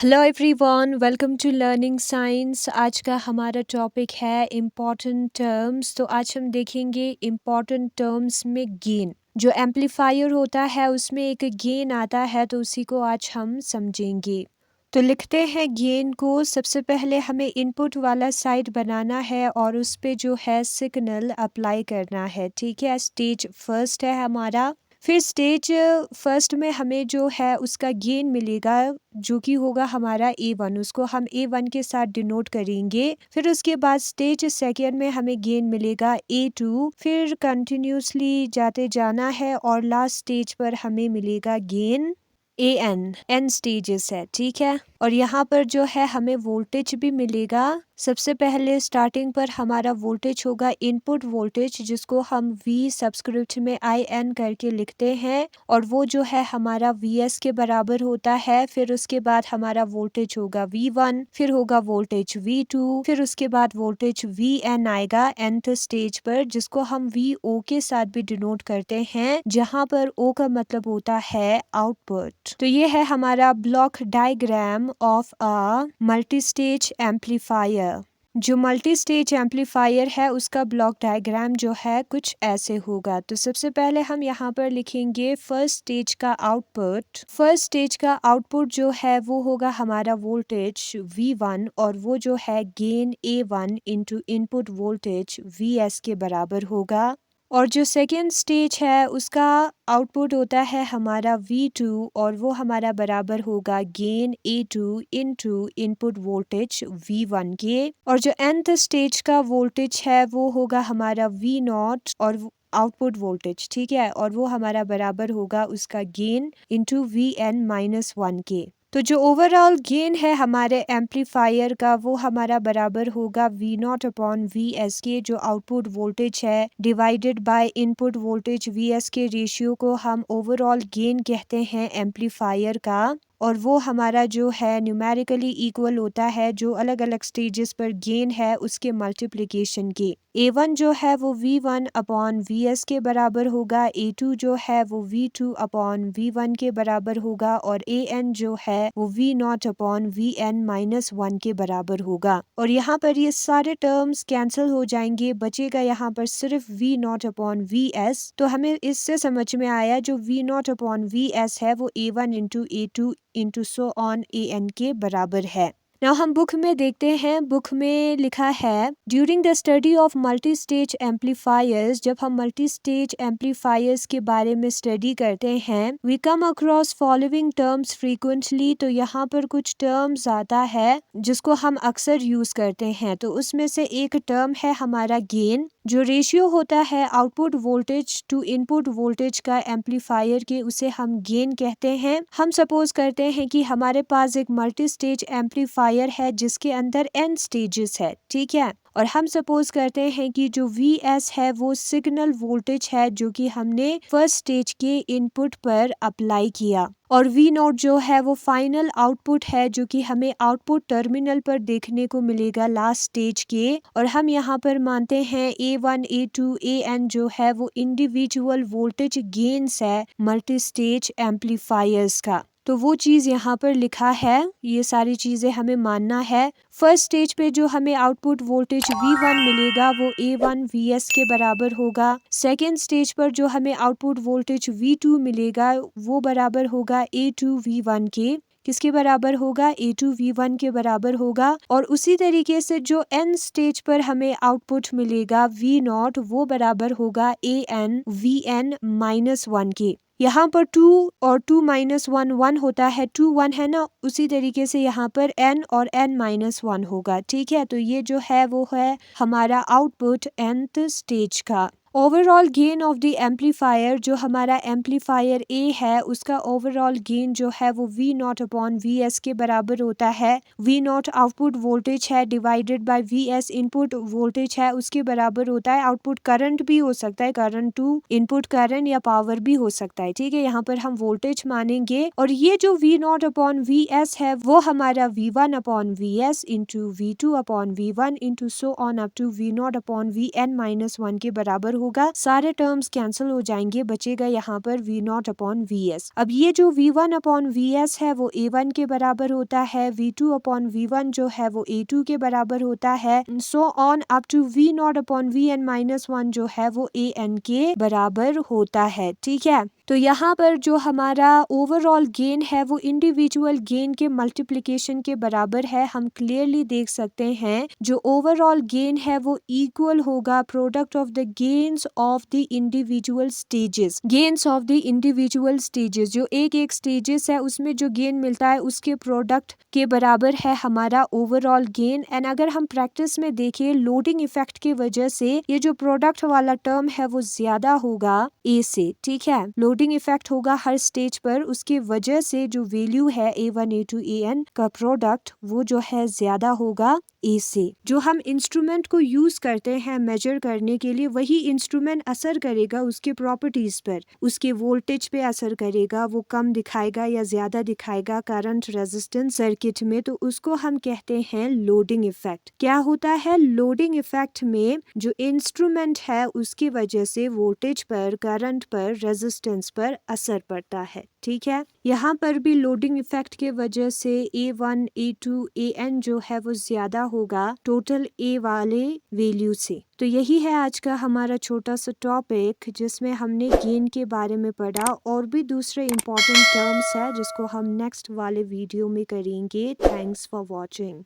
Hello everyone, welcome to learning science. आज का हमारा टॉपिक है इम्पॉर्टेंट टर्म्स। तो आज हम देखेंगे इम्पॉर्टेंट टर्म्स में गेन। जो एम्पलीफायर होता है उसमें एक गेन आता है, तो उसी को आज हम समझेंगे। तो लिखते हैं गेन को। सबसे पहले हमें इनपुट वाला साइड बनाना है और उस पे जो है सिग्नल अप्लाई करना है। ठीक है, स्टेज फर्स्ट है हमारा। फिर स्टेज फर्स्ट में हमें जो है उसका गेन मिलेगा, जो कि होगा हमारा A1। उसको हम A1 के साथ डिनोट करेंगे। फिर उसके बाद स्टेज सेकेंड में हमें गेन मिलेगा A2। फिर कंटिन्यूसली जाते जाना है और लास्ट स्टेज पर हमें मिलेगा गेन एन स्टेजेस है। ठीक है, और यहाँ पर जो है हमें वोल्टेज भी मिलेगा। सबसे पहले स्टार्टिंग पर हमारा वोल्टेज होगा इनपुट वोल्टेज, जिसको हम V सब्सक्रिप्ट में IN करके लिखते हैं, और वो जो है हमारा VS के बराबर होता है। फिर उसके बाद हमारा वोल्टेज होगा V1, फिर होगा वोल्टेज V2, फिर उसके बाद वोल्टेज VN आएगा nth स्टेज पर, जिसको हम VO के साथ भी डिनोट करते हैं, जहाँ पर O का मतलब होता है आउटपुट। तो ये है हमारा block diagram of a multi stage amplifier. जो मल्टी स्टेज एम्पलीफायर है उसका ब्लॉक डायग्राम जो है कुछ ऐसे होगा। तो सबसे पहले हम यहाँ पर लिखेंगे फर्स्ट स्टेज का आउटपुट। फर्स्ट स्टेज का आउटपुट जो है वो होगा हमारा वोल्टेज V1, और वो जो है gain A1 into input voltage VS के बराबर होगा। और जो सेकेंड स्टेज है उसका आउटपुट होता है हमारा V2, और वो हमारा बराबर होगा gain A2 into input voltage V1 के। और जो nth स्टेज का वोल्टेज है वो होगा हमारा V0 और आउटपुट वोल्टेज। ठीक है, और वो हमारा बराबर होगा उसका गेन इंटू VN-1 के। तो जो ओवरऑल गेन है हमारे एम्पलीफायर का वो हमारा बराबर होगा V0 अपॉन VS के, जो आउटपुट वोल्टेज है divided by input voltage VS के रेशियो को हम ओवरऑल गेन कहते हैं एम्पलीफायर का। और वो हमारा जो है न्यूमेरिकली इक्वल होता है जो अलग अलग स्टेजेस पर गेन है उसके मल्टीप्लिकेशन के। A1 जो है वो V1 अपॉन VS के बराबर होगा, A2 जो है वो V2 अपॉन V1 के बराबर होगा, और AN जो है वो V0 अपॉन VN-1 के बराबर होगा। और यहाँ पर ये सारे टर्म्स कैंसिल हो जाएंगे, बचेगा यहाँ पर सिर्फ V0 अपॉन VS। तो हमें इससे समझ में आया जो V0 अपॉन VS है वो A1 into A2 into so on AN के बराबर है। नाउ हम बुक में देखते हैं। बुक में लिखा है during the study of multi stage amplifiers. जब हम मल्टी स्टेज एम्पलीफायर्स के बारे में स्टडी करते हैं, we come across following terms frequently. तो यहाँ पर कुछ टर्म्स आता है जिसको हम अक्सर यूज करते हैं। तो उसमें से एक टर्म है हमारा गेन, जो रेशियो होता है output voltage to input voltage का एम्पलीफायर के, उसे हम गेन कहते हैं। हम सपोज करते हैं कि हमारे पास एक मल्टी स्टेज एम्पलीफायर है जिसके अंदर n स्टेजेस है। ठीक है, और हम सपोज करते हैं कि जो VS है वो सिग्नल वोल्टेज है जो कि हमने फर्स्ट स्टेज के इनपुट पर अप्लाई किया, और V0 जो है वो फाइनल आउटपुट है जो कि हमें आउटपुट टर्मिनल पर देखने को मिलेगा लास्ट स्टेज के। और हम यहाँ पर मानते हैं A1 A2 AN जो है वो इंडिविजुअल वोल्टेज गेन्स है मल्टी स्टेज एम्पलीफायर्स का। तो वो चीज यहाँ पर लिखा है, ये सारी चीजें हमें मानना है। फर्स्ट स्टेज पे जो हमें आउटपुट वोल्टेज V1 मिलेगा वो A1 VS के बराबर होगा। सेकेंड स्टेज पर जो हमें आउटपुट वोल्टेज V2 मिलेगा वो बराबर होगा A2 V1 के। किसके बराबर होगा? A2 V1 के बराबर होगा। और उसी तरीके से जो n स्टेज पर हमें आउटपुट मिलेगा V0 वो बराबर होगा AN VN-1 के। यहाँ पर 2 और 2 माइनस 1 1 होता है, 2 1 है ना, उसी तरीके से यहाँ पर n और n-1 होगा। ठीक है, तो ये जो है वो है हमारा आउटपुट nth स्टेज का। Overall gain of the amplifier, जो हमारा एम्पलीफायर A है उसका ओवरऑल गेन जो है वो V0 अपॉन VS के बराबर होता है। V0 आउटपुट वोल्टेज है divided by VS input voltage है, उसके बराबर होता है। आउटपुट करंट भी हो सकता है, करंट टू इनपुट करंट या पावर भी हो सकता है। ठीक है, यहाँ पर हम वोल्टेज मानेंगे। और ये जो V0 अपॉन VS है वो हमारा V1 upon VS into V2 upon V1 into so on up to V0 upon VN-1 के बराबर होगा, सारे टर्म्स कैंसिल हो जाएंगे, बचेगा यहाँ पर V0 अपॉन VS। अब ये जो V1 अपॉन VS है वो A1 के बराबर होता है, V2 अपॉन V1 जो है वो A2 के बराबर होता है, so on up to V0 upon Vn minus 1 जो है वो An के बराबर होता है। ठीक है, तो यहाँ पर जो हमारा ओवरऑल गेन है वो इंडिविजुअल गेन के मल्टीप्लिकेशन के बराबर है। हम क्लियरली देख सकते हैं जो ओवरऑल गेन है वो इक्वल होगा product of the gains of the individual stages. Gains of the individual stages, जो एक एक स्टेजेस है उसमें जो गेन मिलता है उसके प्रोडक्ट के बराबर है हमारा ओवरऑल गेन। एंड अगर हम प्रैक्टिस में देखें, लोडिंग इफेक्ट की वजह से ये जो प्रोडक्ट वाला टर्म है वो ज्यादा होगा ए से। ठीक है, लोडिंग इफेक्ट होगा हर स्टेज पर, उसकी वजह से जो वैल्यू है A1 A2 AN का प्रोडक्ट वो जो है ज्यादा होगा ए से। जो हम इंस्ट्रूमेंट को यूज करते हैं मेजर करने के लिए, वही इंस्ट्रूमेंट असर करेगा उसके प्रॉपर्टीज पर, उसके वोल्टेज पे असर करेगा, वो कम दिखाएगा या ज्यादा दिखाएगा करंट रेजिस्टेंस सर्किट में, तो उसको हम कहते हैं लोडिंग इफेक्ट। क्या होता है लोडिंग इफेक्ट में, जो इंस्ट्रूमेंट है उसकी वजह से वोल्टेज पर, करंट पर, रेजिस्टेंस पर असर पड़ता है। ठीक है, यहाँ पर भी लोडिंग इफेक्ट के वजह से A1 A2 AN जो है वो ज्यादा होगा टोटल A वाले वैल्यू से। तो यही है आज का हमारा छोटा सा टॉपिक जिसमें हमने गेन के बारे में पढ़ा, और भी दूसरे इम्पोर्टेंट टर्म्स है जिसको हम नेक्स्ट वाले वीडियो में करेंगे। Thanks for watching.